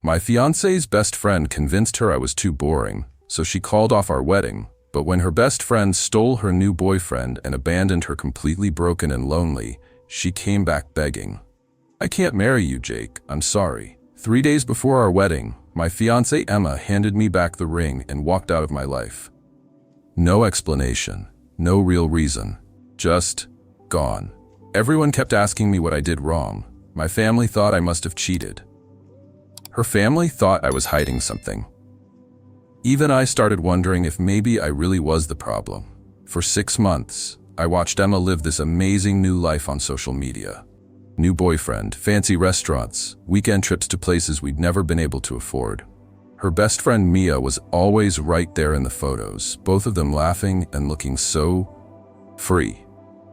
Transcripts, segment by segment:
My fiancée's best friend convinced her I was too boring, so she called off our wedding. But when her best friend stole her new boyfriend and abandoned her completely broken and lonely, she came back begging. "I can't marry you, Jake. I'm sorry." 3 days before our wedding, my fiancée Emma handed me back the ring and walked out of my life. No explanation, no real reason, just gone. Everyone kept asking me what I did wrong. My family thought I must have cheated. Her family thought I was hiding something. Even I started wondering if maybe I really was the problem. For 6 months, I watched Emma live this amazing new life on social media. New boyfriend, fancy restaurants, weekend trips to places we'd never been able to afford. Her best friend Mia was always right there in the photos, both of them laughing and looking so free.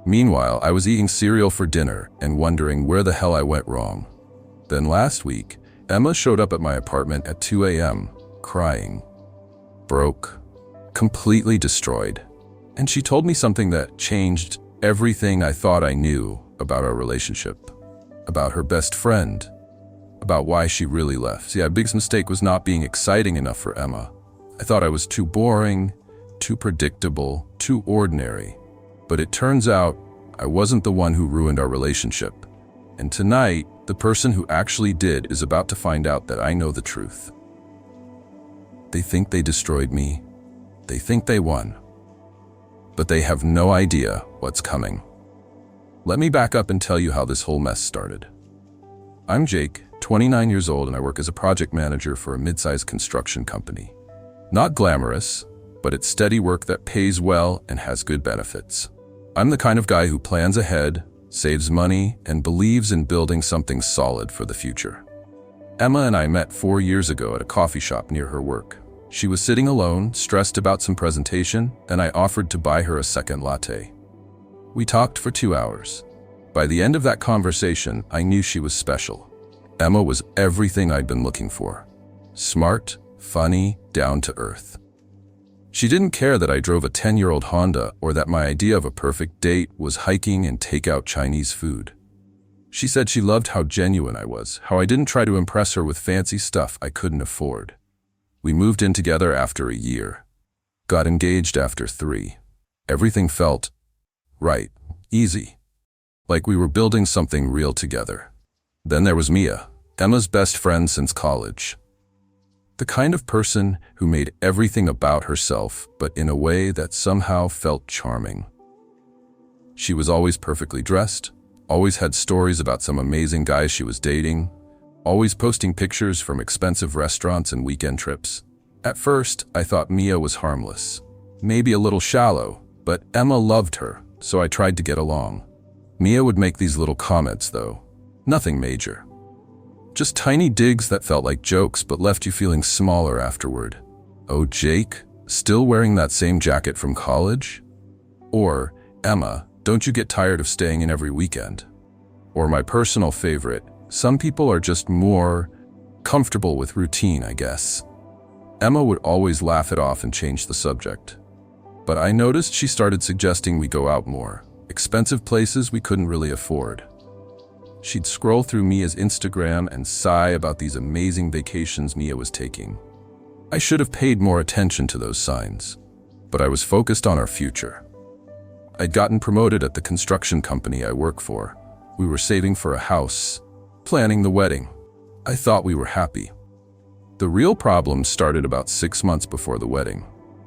Meanwhile, I was eating cereal for dinner and wondering where the hell I went wrong. Then last week, Emma showed up at my apartment at 2 a.m., crying. Broke. Completely destroyed. And she told me something that changed everything I thought I knew about our relationship. About her best friend. About why she really left. See, my biggest mistake was not being exciting enough for Emma. I thought I was too boring, too predictable, too ordinary. But it turns out I wasn't the one who ruined our relationship. And tonight, the person who actually did is about to find out that I know the truth. They think they destroyed me. They think they won. But they have no idea what's coming. Let me back up and tell you how this whole mess started. I'm Jake, 29 years old, and I work as a project manager for a mid-sized construction company. Not glamorous, but it's steady work that pays well and has good benefits. I'm the kind of guy who plans ahead, saves money, and believes in building something solid for the future. Emma and I met 4 years ago at a coffee shop near her work. She was sitting alone, stressed about some presentation, and I offered to buy her a second latte. We talked for 2 hours. By the end of that conversation, I knew she was special. Emma was everything I'd been looking for. Smart, funny, down to earth. She didn't care that I drove a 10-year-old Honda or that my idea of a perfect date was hiking and takeout Chinese food. She said she loved how genuine I was, how I didn't try to impress her with fancy stuff I couldn't afford. We moved in together after a year. Got engaged after 3. Everything felt right, easy. Like we were building something real together. Then there was Mia, Emma's best friend since college. The kind of person who made everything about herself, but in a way that somehow felt charming. She was always perfectly dressed, always had stories about some amazing guys she was dating, always posting pictures from expensive restaurants and weekend trips. At first, I thought Mia was harmless, maybe a little shallow, but Emma loved her, so I tried to get along. Mia would make these little comments though, nothing major. Just tiny digs that felt like jokes but left you feeling smaller afterward. "Oh, Jake, still wearing that same jacket from college?" Or, "Emma, don't you get tired of staying in every weekend?" Or my personal favorite, "Some people are just more comfortable with routine, I guess." Emma would always laugh it off and change the subject. But I noticed she started suggesting we go out more, expensive places we couldn't really afford. She'd scroll through Mia's Instagram and sigh about these amazing vacations Mia was taking. I should have paid more attention to those signs, but I was focused on our future. I'd gotten promoted at the construction company I work for. We were saving for a house, planning the wedding. I thought we were happy. The real problem started about 6 months before the wedding.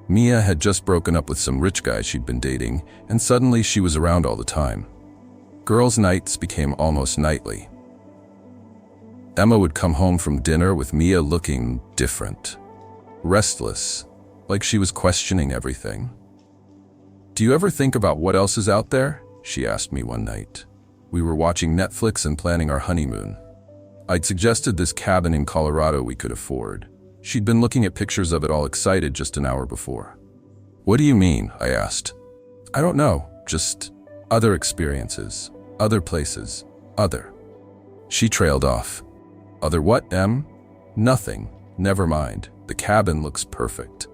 Mia had just broken up with some rich guy she'd been dating, and suddenly she was around all the time. Girls' nights became almost nightly. Emma would come home from dinner with Mia looking different, restless, like she was questioning everything. "Do you ever think about what else is out there?" she asked me one night. We were watching Netflix and planning our honeymoon. I'd suggested this cabin in Colorado we could afford. She'd been looking at pictures of it all excited just an hour before. "What do you mean?" I asked. "I don't know, just other experiences. Other places. Other." She trailed off. "Other what, Em?" "Nothing. Never mind. The cabin looks perfect."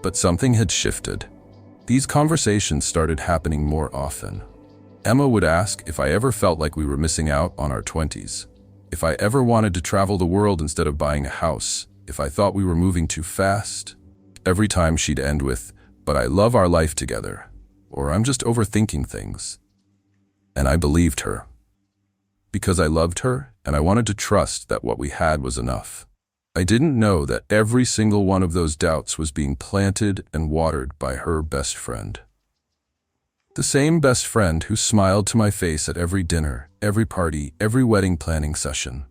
But something had shifted. These conversations started happening more often. Emma would ask if I ever felt like we were missing out on our 20s. if I ever wanted to travel the world instead of buying a house, if I thought we were moving too fast. Every time she'd end with, "But I love our life together," or "I'm just overthinking things." And I believed her. Because I loved her, and I wanted to trust that what we had was enough. I didn't know that every single one of those doubts was being planted and watered by her best friend. The same best friend who smiled to my face at every dinner, every party, every wedding planning session.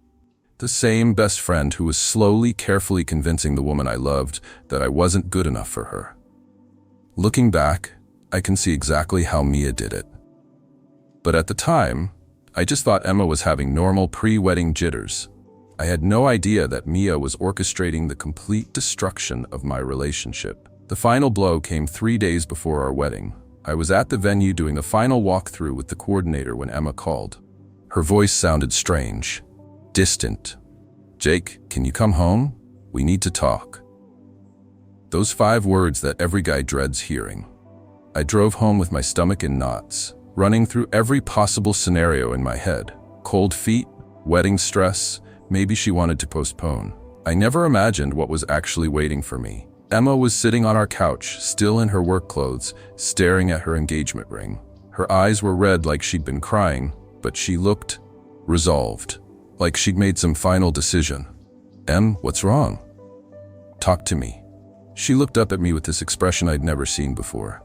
The same best friend who was slowly, carefully convincing the woman I loved that I wasn't good enough for her. Looking back, I can see exactly how Mia did it. But at the time, I just thought Emma was having normal pre-wedding jitters. I had no idea that Mia was orchestrating the complete destruction of my relationship. The final blow came 3 days before our wedding. I was at the venue doing the final walkthrough with the coordinator when Emma called. Her voice sounded strange, distant. "Jake, can you come home? We need to talk." Those 5 words that every guy dreads hearing. I drove home with my stomach in knots, running through every possible scenario in my head. Cold feet, wedding stress, maybe she wanted to postpone. I never imagined what was actually waiting for me. Emma was sitting on our couch, still in her work clothes, staring at her engagement ring. Her eyes were red like she'd been crying, but she looked resolved, like she'd made some final decision. "Em, what's wrong? Talk to me." She looked up at me with this expression I'd never seen before.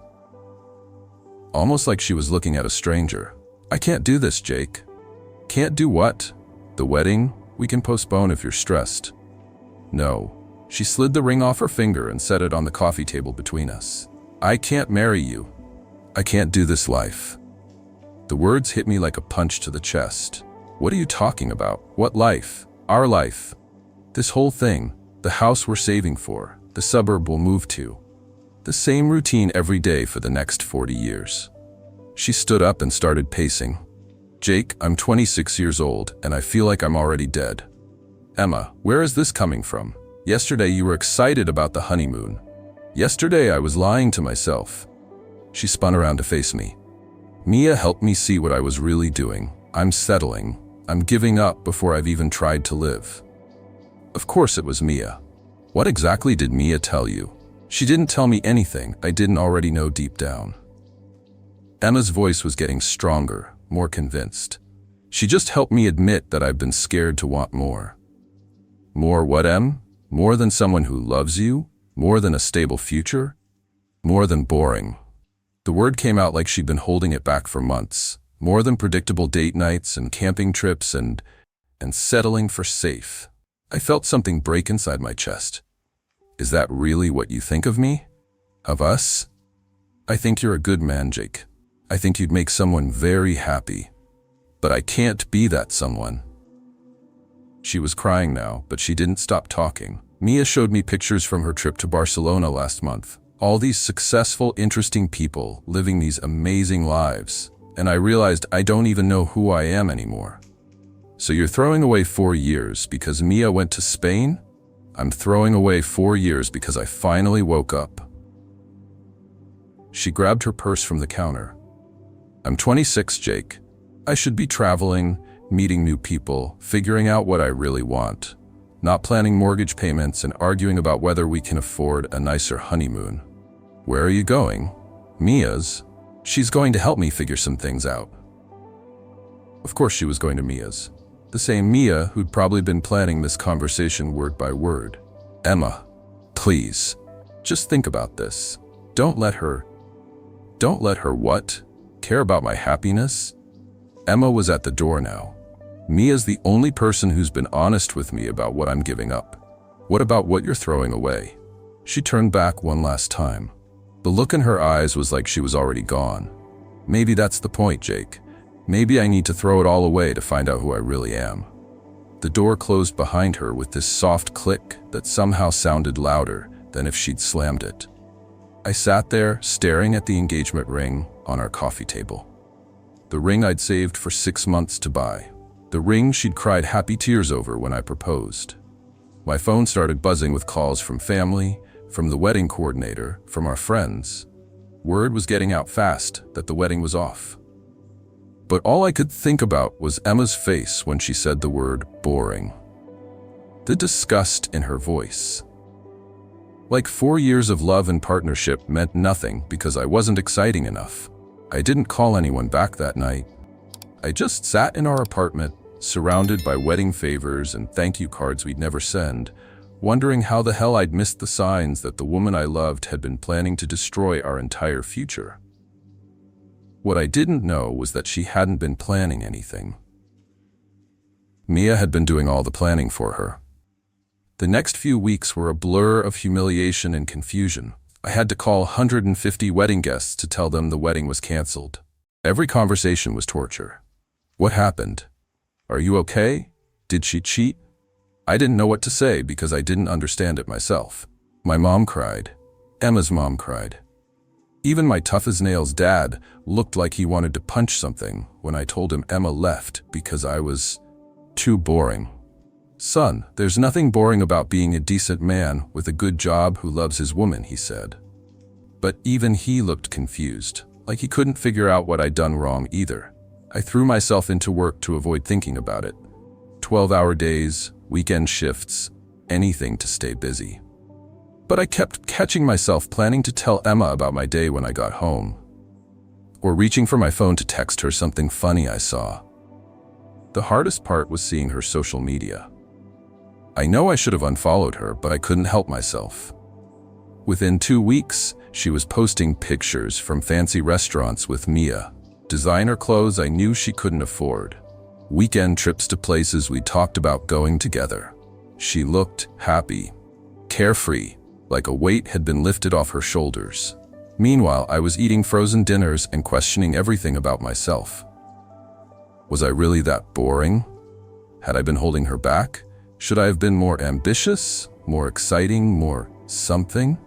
Almost like she was looking at a stranger. "I can't do this, Jake." "Can't do what? The wedding? We can postpone if you're stressed." "No." She slid the ring off her finger and set it on the coffee table between us. "I can't marry you. I can't do this life." The words hit me like a punch to the chest. "What are you talking about? What life? Our life. This whole thing, the house we're saving for, the suburb we'll move to. The same routine every day for the next 40 years. She stood up and started pacing. "Jake, I'm 26 years old, and I feel like I'm already dead." "Emma, where is this coming from? Yesterday you were excited about the honeymoon. Yesterday I was lying to myself." She spun around to face me. Mia helped me see what I was really doing. I'm settling. I'm giving up before I've even tried to live. Of course it was Mia. What exactly did Mia tell you? She didn't tell me anything I didn't already know deep down. Emma's voice was getting stronger, more convinced. She just helped me admit that I've been scared to want more. More what, Em? More than someone who loves you? More than a stable future? More than boring. The word came out like she'd been holding it back for months. More than predictable date nights and camping trips and settling for safe. I felt something break inside my chest. Is that really what you think of me? Of us? I think you're a good man, Jake. I think you'd make someone very happy. But I can't be that someone. She was crying now, but she didn't stop talking. Mia showed me pictures from her trip to Barcelona last month. All these successful, interesting people living these amazing lives. And I realized I don't even know who I am anymore. So you're throwing away 4 years because Mia went to Spain? I'm throwing away 4 years because I finally woke up. She grabbed her purse from the counter. I'm 26, Jake. I should be traveling, meeting new people, figuring out what I really want. Not planning mortgage payments and arguing about whether we can afford a nicer honeymoon. Where are you going? Mia's. She's going to help me figure some things out. Of course she was going to Mia's. The same Mia who'd probably been planning this conversation word by word. Emma, please, just think about this. Don't let her what? Care about my happiness? Emma was at the door now. Mia's the only person who's been honest with me about what I'm giving up. What about what you're throwing away? She turned back one last time. The look in her eyes was like she was already gone. Maybe that's the point, Jake. Maybe I need to throw it all away to find out who I really am. The door closed behind her with this soft click that somehow sounded louder than if she'd slammed it. I sat there, staring at the engagement ring on our coffee table. The ring I'd saved for 6 months to buy. The ring she'd cried happy tears over when I proposed. My phone started buzzing with calls from family, from the wedding coordinator, from our friends. Word was getting out fast that the wedding was off. But all I could think about was Emma's face when she said the word boring. The disgust in her voice. Like 4 years of love and partnership meant nothing because I wasn't exciting enough. I didn't call anyone back that night. I just sat in our apartment, surrounded by wedding favors and thank you cards we'd never send, wondering how the hell I'd missed the signs that the woman I loved had been planning to destroy our entire future. What I didn't know was that she hadn't been planning anything. Mia had been doing all the planning for her. The next few weeks were a blur of humiliation and confusion. I had to call 150 wedding guests to tell them the wedding was canceled. Every conversation was torture. What happened? Are you okay? Did she cheat? I didn't know what to say because I didn't understand it myself. My mom cried. Emma's mom cried. Even my tough-as-nails dad looked like he wanted to punch something when I told him Emma left because I was too boring. Son, there's nothing boring about being a decent man with a good job who loves his woman, he said. But even he looked confused, like he couldn't figure out what I'd done wrong either. I threw myself into work to avoid thinking about it. 12-hour days, weekend shifts, anything to stay busy. But I kept catching myself planning to tell Emma about my day when I got home, or reaching for my phone to text her something funny I saw. The hardest part was seeing her social media. I know I should have unfollowed her, but I couldn't help myself. Within 2 weeks, she was posting pictures from fancy restaurants with Mia, designer clothes I knew she couldn't afford, weekend trips to places we talked about going together. She looked happy, carefree, like a weight had been lifted off her shoulders. Meanwhile, I was eating frozen dinners and questioning everything about myself. Was I really that boring? Had I been holding her back? Should I have been more ambitious, more exciting, more something?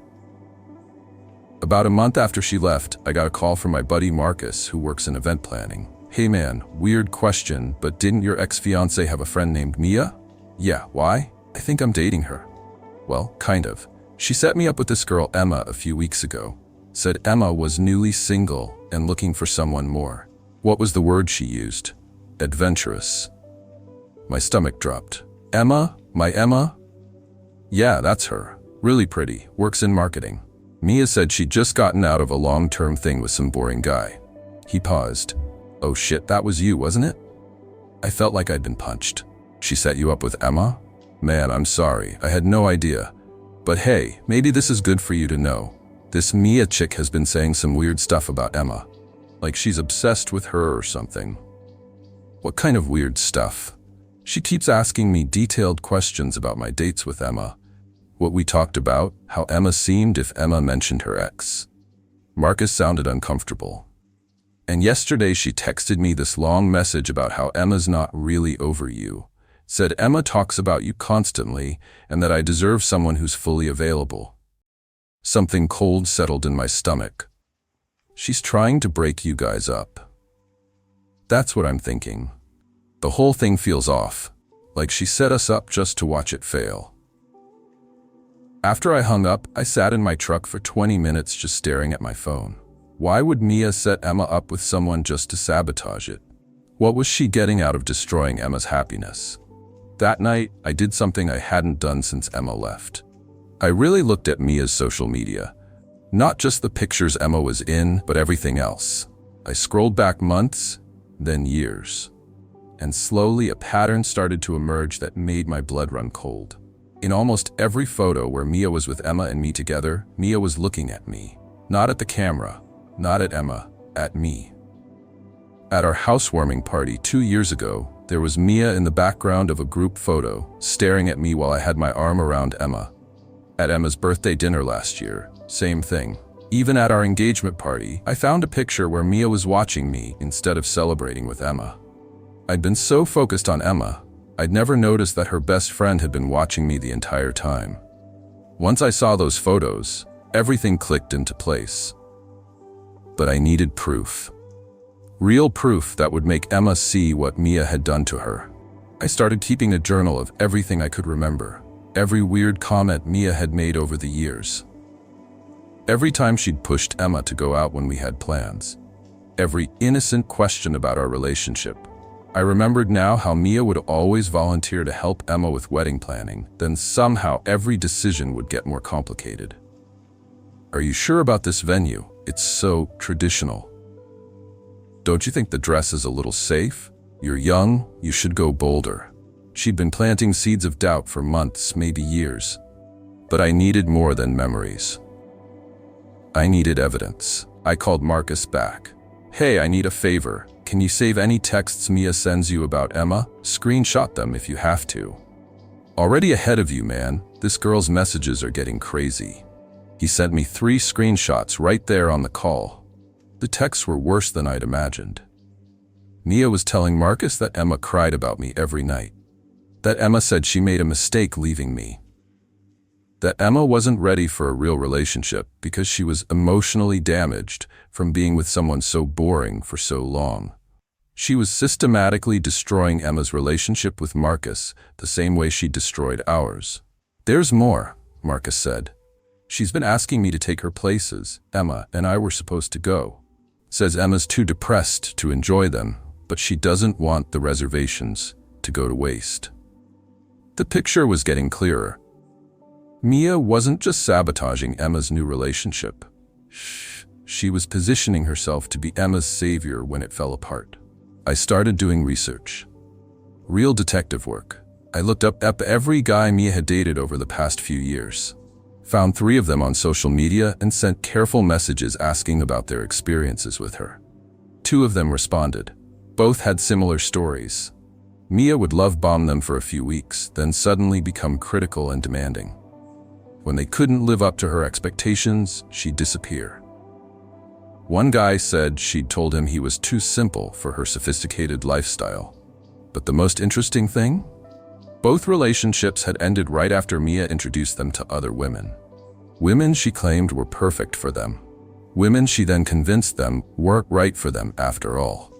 About a month after she left, I got a call from my buddy Marcus, who works in event planning. Hey man, weird question, but didn't your ex-fiancée have a friend named Mia? Yeah, why? I think I'm dating her. Well, kind of. She set me up with this girl Emma a few weeks ago. Said Emma was newly single and looking for someone more. What was the word she used? Adventurous. My stomach dropped. Emma? My Emma? Yeah, that's her. Really pretty, works in marketing. Mia said she'd just gotten out of a long-term thing with some boring guy. He paused. Oh shit, that was you, wasn't it? I felt like I'd been punched. She set you up with Emma? Man, I'm sorry, I had no idea. But hey, maybe this is good for you to know. This Mia chick has been saying some weird stuff about Emma. Like she's obsessed with her or something. What kind of weird stuff? She keeps asking me detailed questions about my dates with Emma. What we talked about, how Emma seemed if Emma mentioned her ex. Marcus sounded uncomfortable. And yesterday she texted me this long message about how Emma's not really over you. Said Emma talks about you constantly and that I deserve someone who's fully available. Something cold settled in my stomach. She's trying to break you guys up. That's what I'm thinking. The whole thing feels off, like she set us up just to watch it fail. After I hung up, I sat in my truck for 20 minutes just staring at my phone. Why would Mia set Emma up with someone just to sabotage it? What was she getting out of destroying Emma's happiness? That night, I did something I hadn't done since Emma left. I really looked at Mia's social media. Not just the pictures Emma was in, but everything else. I scrolled back months, then years. And slowly a pattern started to emerge that made my blood run cold. In almost every photo where Mia was with Emma and me together, Mia was looking at me. Not at the camera, not at Emma, at me. At our housewarming party 2 years ago, there was Mia in the background of a group photo, staring at me while I had my arm around Emma. At Emma's birthday dinner last year, same thing. Even at our engagement party, I found a picture where Mia was watching me instead of celebrating with Emma. I'd been so focused on Emma, I'd never noticed that her best friend had been watching me the entire time. Once I saw those photos, everything clicked into place. But I needed proof. Real proof that would make Emma see what Mia had done to her. I started keeping a journal of everything I could remember, every weird comment Mia had made over the years. Every time she'd pushed Emma to go out when we had plans. every innocent question about our relationship. I remembered now how Mia would always volunteer to help Emma with wedding planning, then somehow every decision would get more complicated. "Are you sure about this venue? It's so traditional. Don't you think the dress is a little safe? You're young, you should go bolder." She'd been planting seeds of doubt for months, maybe years. But I needed more than memories. I needed evidence. I called Marcus back. "Hey, I need a favor. Can you save any texts Mia sends you about Emma? Screenshot them if you have to." "Already ahead of you, man. This girl's messages are getting crazy." He sent me 3 screenshots right there on the call. The texts were worse than I'd imagined. Mia was telling Marcus that Emma cried about me every night. That Emma said she made a mistake leaving me. That Emma wasn't ready for a real relationship because she was emotionally damaged from being with someone so boring for so long. She was systematically destroying Emma's relationship with Marcus the same way she destroyed ours. "There's more," Marcus said. "She's been asking me to take her places. Emma and I were supposed to go. Says Emma's too depressed to enjoy them, but she doesn't want the reservations to go to waste." The picture was getting clearer. Mia wasn't just sabotaging Emma's new relationship. She was positioning herself to be Emma's savior when it fell apart. I started doing research. Real detective work. I looked up every guy Mia had dated over the past few years. Found 3 of them on social media and sent careful messages asking about their experiences with her. 2 of them responded. Both had similar stories. Mia would love bomb them for a few weeks, then suddenly become critical and demanding. When they couldn't live up to her expectations, she'd disappear. One guy said she'd told him he was too simple for her sophisticated lifestyle. But the most interesting thing? Both relationships had ended right after Mia introduced them to other women. Women she claimed were perfect for them. Women she then convinced them weren't right for them after all.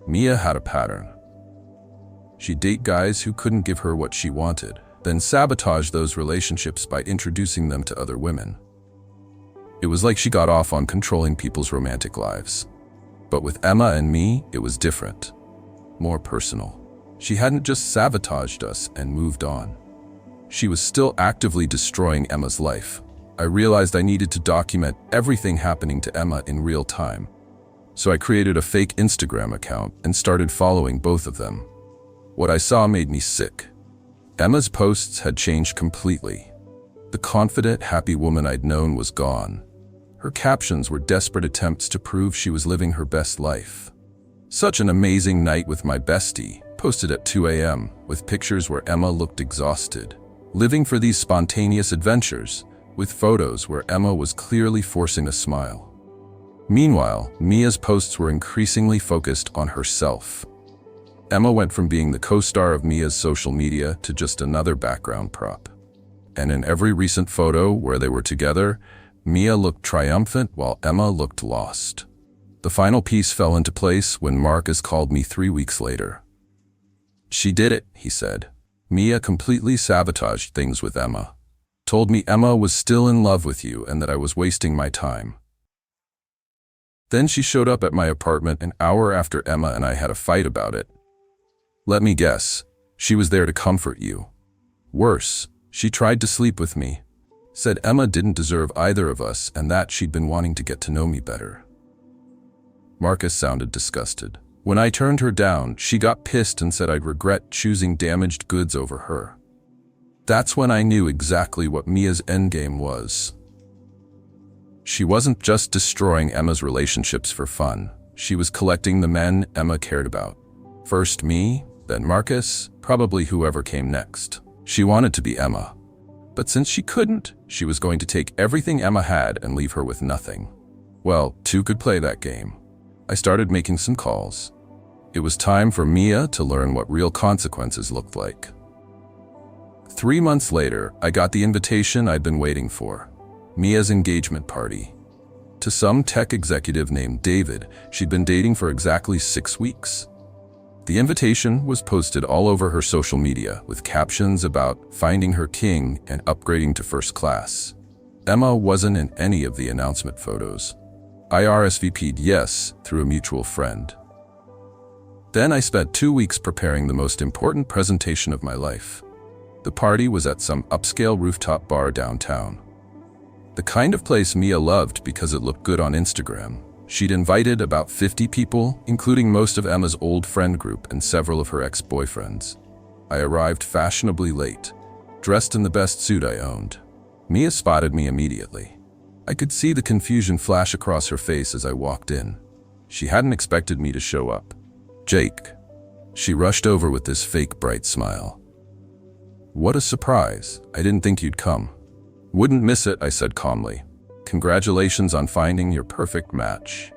Mia had a pattern. She'd date guys who couldn't give her what she wanted, then sabotage those relationships by introducing them to other women. It was like she got off on controlling people's romantic lives. But with Emma and me, it was different. More personal. She hadn't just sabotaged us and moved on. She was still actively destroying Emma's life. I realized I needed to document everything happening to Emma in real time. So I created a fake Instagram account and started following both of them. What I saw made me sick. Emma's posts had changed completely. The confident, happy woman I'd known was gone. Her captions were desperate attempts to prove she was living her best life. "Such an amazing night with my bestie," posted at 2 a.m. with pictures where Emma looked exhausted. Living for these spontaneous adventures, with photos where Emma was clearly forcing a smile. Meanwhile, Mia's posts were increasingly focused on herself. Emma went from being the co-star of Mia's social media to just another background prop. And in every recent photo where they were together, Mia looked triumphant while Emma looked lost. The final piece fell into place when Marcus called me 3 weeks later. "She did it," he said. "Mia completely sabotaged things with Emma. Told me Emma was still in love with you and that I was wasting my time. Then she showed up at my apartment an hour after Emma and I had a fight about it. Let me guess, she was there to comfort you. Worse, she tried to sleep with me. Said Emma didn't deserve either of us and that she'd been wanting to get to know me better." Marcus sounded disgusted. When I turned her down, she got pissed and said I'd regret choosing damaged goods over her. That's when I knew exactly what Mia's endgame was. She wasn't just destroying Emma's relationships for fun. She was collecting the men Emma cared about. First me, then Marcus, probably whoever came next. She wanted to be Emma. But since she couldn't, she was going to take everything Emma had and leave her with nothing. Well, 2 could play that game. I started making some calls. It was time for Mia to learn what real consequences looked like. 3 months later, I got the invitation I'd been waiting for. Mia's engagement party. To some tech executive named David, she'd been dating for exactly 6 weeks. The invitation was posted all over her social media with captions about finding her king and upgrading to first class. Emma wasn't in any of the announcement photos. I RSVP'd yes through a mutual friend. Then I spent 2 weeks preparing the most important presentation of my life. The party was at some upscale rooftop bar downtown. The kind of place Mia loved because it looked good on Instagram. She'd invited about 50 people, including most of Emma's old friend group and several of her ex-boyfriends. I arrived fashionably late, dressed in the best suit I owned. Mia spotted me immediately. I could see the confusion flash across her face as I walked in. She hadn't expected me to show up. "Jake." She rushed over with this fake bright smile. "What a surprise. I didn't think you'd come." "Wouldn't miss it," I said calmly. "Congratulations on finding your perfect match."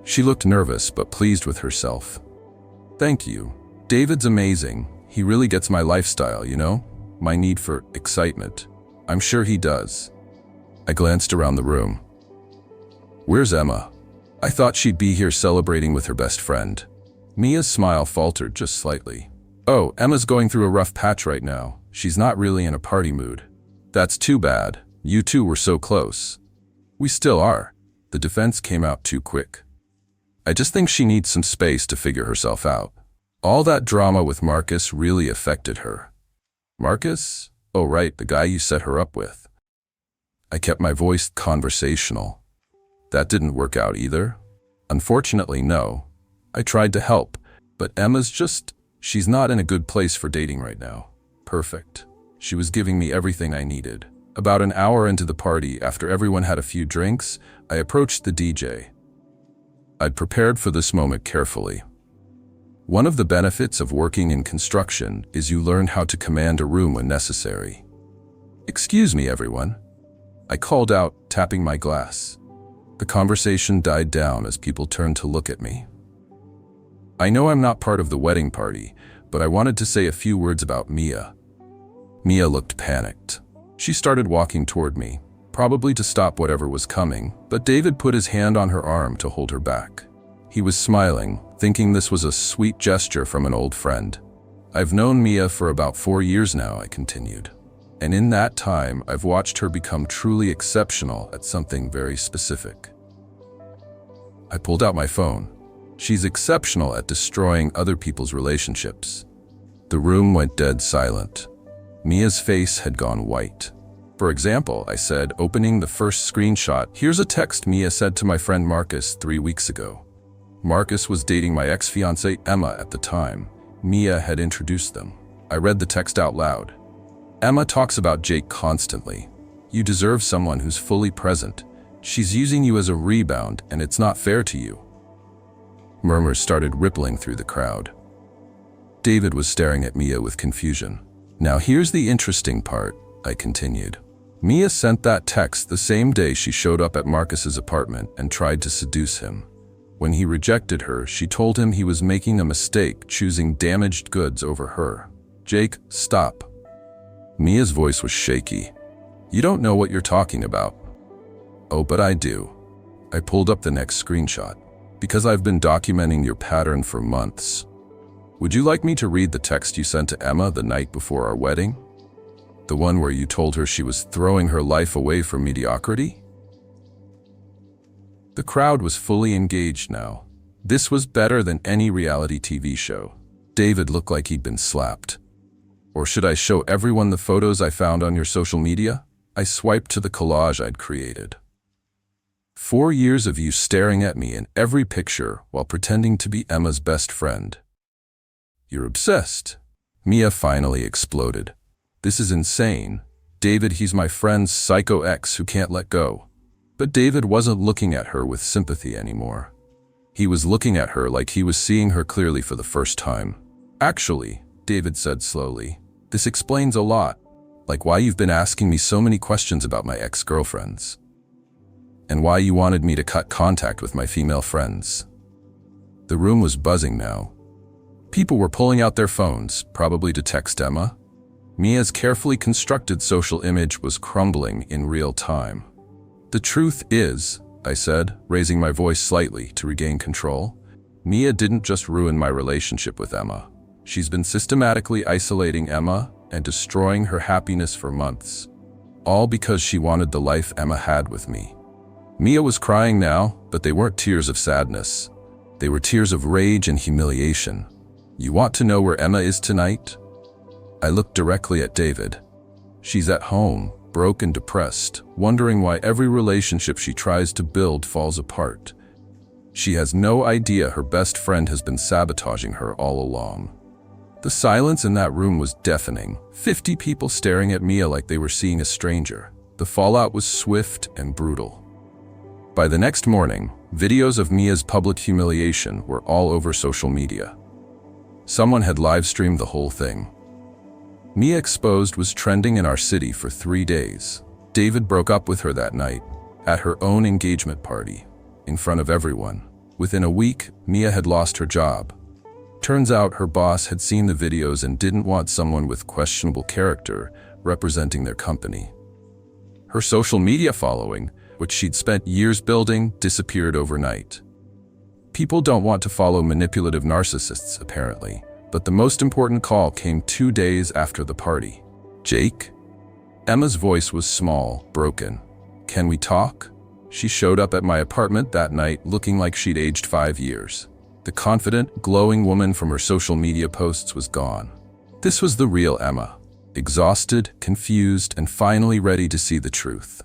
She looked nervous but pleased with herself. "Thank you. David's amazing. He really gets my lifestyle, you know? My need for excitement. I'm sure he does." I glanced around the room. "Where's Emma? I thought she'd be here celebrating with her best friend." Mia's smile faltered just slightly. "Oh, Emma's going through a rough patch right now. She's not really in a party mood." "That's too bad. You two were so close." "We still are." The defense came out too quick. "I just think she needs some space to figure herself out. All that drama with Marcus really affected her." "Marcus? Oh right, the guy you set her up with." I kept my voice conversational. "That didn't work out either?" "Unfortunately, no. I tried to help, but she's not in a good place for dating right now." "Perfect." She was giving me everything I needed. About an hour into the party, after everyone had a few drinks, I approached the DJ. I'd prepared for this moment carefully. One of the benefits of working in construction is you learn how to command a room when necessary. "Excuse me, everyone," I called out, tapping my glass. The conversation died down as people turned to look at me. "I know I'm not part of the wedding party, but I wanted to say a few words about Mia." Mia looked panicked. She started walking toward me, probably to stop whatever was coming, but David put his hand on her arm to hold her back. He was smiling, thinking this was a sweet gesture from an old friend. "I've known Mia for about 4 years now," I continued. "And in that time, I've watched her become truly exceptional at something very specific." I pulled out my phone. "She's exceptional at destroying other people's relationships." The room went dead silent. Mia's face had gone white. "For example," I said, opening the first screenshot, "here's a text Mia said to my friend Marcus 3 weeks ago." Marcus was dating my ex-fiancée Emma at the time. Mia had introduced them. I read the text out loud. "Emma talks about Jake constantly. You deserve someone who's fully present. She's using you as a rebound, and it's not fair to you." Murmurs started rippling through the crowd. David was staring at Mia with confusion. "Now here's the interesting part," I continued. "Mia sent that text the same day she showed up at Marcus's apartment and tried to seduce him. When he rejected her, she told him he was making a mistake choosing damaged goods over her. Jake, stop." Mia's voice was shaky. "You don't know what you're talking about." "Oh, but I do." I pulled up the next screenshot. "Because I've been documenting your pattern for months. Would you like me to read the text you sent to Emma the night before our wedding? The one where you told her she was throwing her life away for mediocrity?" The crowd was fully engaged now. This was better than any reality TV show. David looked like he'd been slapped. "Or should I show everyone the photos I found on your social media?" I swiped to the collage I'd created. 4 years of you staring at me in every picture while pretending to be Emma's best friend. You're obsessed." Mia finally exploded. "This is insane. David, he's my friend's psycho ex who can't let go." But David wasn't looking at her with sympathy anymore. He was looking at her like he was seeing her clearly for the first time. "Actually," David said slowly, "this explains a lot. Like why you've been asking me so many questions about my ex-girlfriends. And why you wanted me to cut contact with my female friends." The room was buzzing now. People were pulling out their phones, probably to text Emma. Mia's carefully constructed social image was crumbling in real time. "The truth is," I said, raising my voice slightly to regain control, "Mia didn't just ruin my relationship with Emma. She's been systematically isolating Emma and destroying her happiness for months. All because she wanted the life Emma had with me." Mia was crying now, but they weren't tears of sadness. They were tears of rage and humiliation. "You want to know where Emma is tonight?" I looked directly at David. "She's at home, broke and depressed, wondering why every relationship she tries to build falls apart. She has no idea her best friend has been sabotaging her all along." The silence in that room was deafening. 50 people staring at Mia like they were seeing a stranger. The fallout was swift and brutal. By the next morning, videos of Mia's public humiliation were all over social media. Someone had live-streamed the whole thing. Mia Exposed was trending in our city for 3 days. David broke up with her that night, at her own engagement party, in front of everyone. Within a week, Mia had lost her job. Turns out her boss had seen the videos and didn't want someone with questionable character representing their company. Her social media following, which she'd spent years building, disappeared overnight. People don't want to follow manipulative narcissists, apparently, but the most important call came 2 days after the party. "Jake?" Emma's voice was small, broken. "Can we talk?" She showed up at my apartment that night looking like she'd aged 5 years. The confident, glowing woman from her social media posts was gone. This was the real Emma, exhausted, confused, and finally ready to see the truth.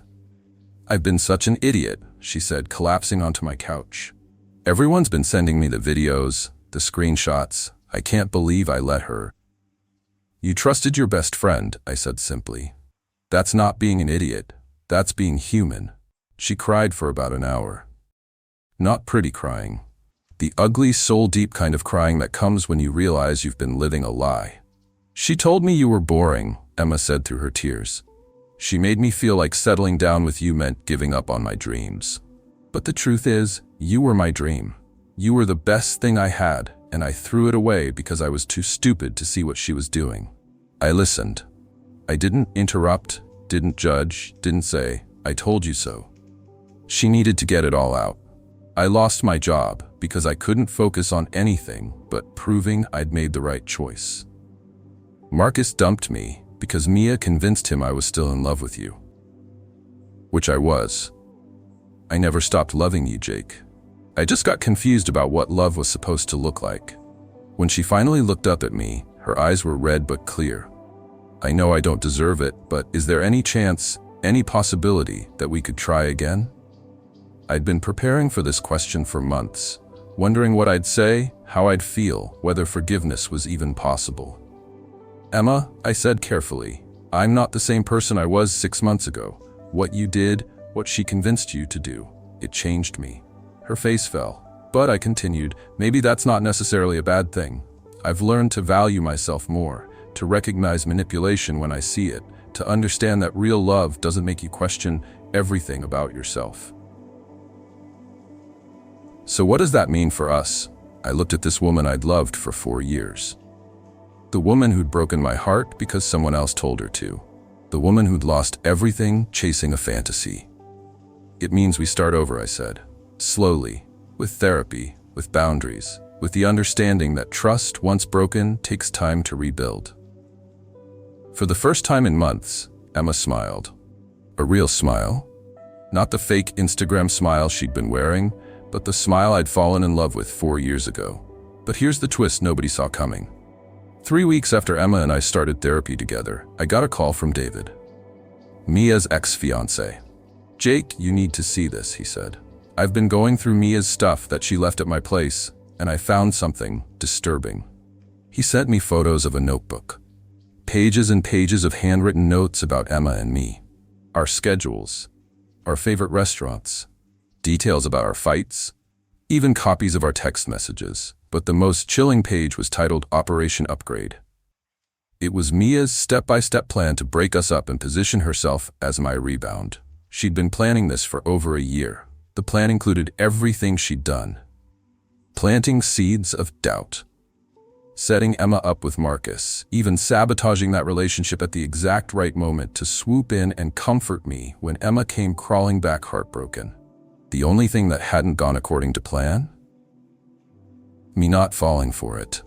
"I've been such an idiot," she said, collapsing onto my couch. "Everyone's been sending me the videos, the screenshots. I can't believe I let her." "You trusted your best friend," I said simply. "That's not being an idiot. That's being human." She cried for about an hour. Not pretty crying. The ugly, soul-deep kind of crying that comes when you realize you've been living a lie. "She told me you were boring," Emma said through her tears. "She made me feel like settling down with you meant giving up on my dreams. But the truth is, you were my dream. You were the best thing I had, and I threw it away because I was too stupid to see what she was doing." I listened. I didn't interrupt, didn't judge, didn't say, "I told you so." She needed to get it all out. I lost my job because I couldn't focus on anything but proving I'd made the right choice. Marcus dumped me because Mia convinced him I was still in love with you. Which I was. I never stopped loving you, Jake. I just got confused about what love was supposed to look like. When she finally looked up at me, her eyes were red but clear. "I know I don't deserve it, but is there any chance, any possibility that we could try again?" I'd been preparing for this question for months, wondering what I'd say, how I'd feel, whether forgiveness was even possible. "Emma," I said carefully, "I'm not the same person I was 6 months ago. What you did, what she convinced you to do, it changed me." Her face fell, but I continued, "Maybe that's not necessarily a bad thing. I've learned to value myself more, to recognize manipulation when I see it, to understand that real love doesn't make you question everything about yourself." "So what does that mean for us?" I looked at this woman I'd loved for 4 years. The woman who'd broken my heart because someone else told her to. The woman who'd lost everything chasing a fantasy. "It means we start over," I said. "Slowly, with therapy, with boundaries, with the understanding that trust, once broken, takes time to rebuild." For the first time in months, Emma smiled. A real smile. Not the fake Instagram smile she'd been wearing, but the smile I'd fallen in love with 4 years ago. But here's the twist nobody saw coming. 3 weeks after Emma and I started therapy together, I got a call from David, Mia's ex-fiancé. "Jake, you need to see this," he said. "I've been going through Mia's stuff that she left at my place, and I found something disturbing." He sent me photos of a notebook. Pages and pages of handwritten notes about Emma and me. Our schedules, our favorite restaurants, details about our fights, even copies of our text messages. But the most chilling page was titled Operation Upgrade. It was Mia's step-by-step plan to break us up and position herself as my rebound. She'd been planning this for over a year. The plan included everything she'd done. Planting seeds of doubt. Setting Emma up with Marcus, even sabotaging that relationship at the exact right moment to swoop in and comfort me when Emma came crawling back heartbroken. The only thing that hadn't gone according to plan? Me not falling for it.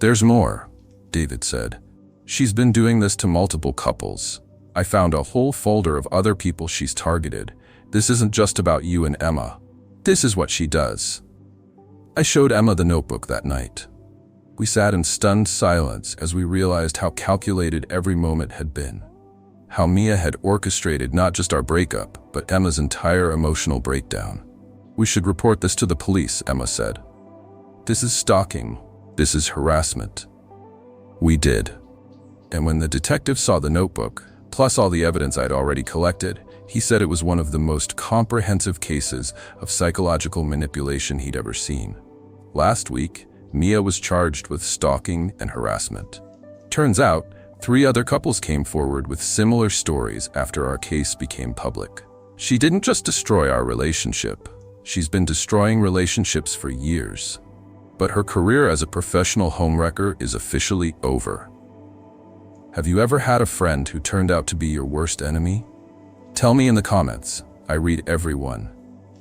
"There's more," David said. "She's been doing this to multiple couples. I found a whole folder of other people she's targeted, This isn't just about you and Emma. This is what she does. I showed Emma the notebook that night. We sat in stunned silence as we realized how calculated every moment had been. How Mia had orchestrated not just our breakup, but Emma's entire emotional breakdown. "We should report this to the police," Emma said. "This is stalking. This is harassment." We did. And when the detective saw the notebook, plus all the evidence I'd already collected, he said it was one of the most comprehensive cases of psychological manipulation he'd ever seen. Last week, Mia was charged with stalking and harassment. Turns out, 3 other couples came forward with similar stories after our case became public. She didn't just destroy our relationship. She's been destroying relationships for years. But her career as a professional homewrecker is officially over. Have you ever had a friend who turned out to be your worst enemy? Tell me in the comments. I read every one.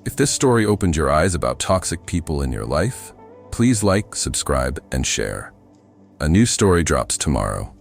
If this story opened your eyes about toxic people in your life, please like, subscribe, and share. A new story drops tomorrow.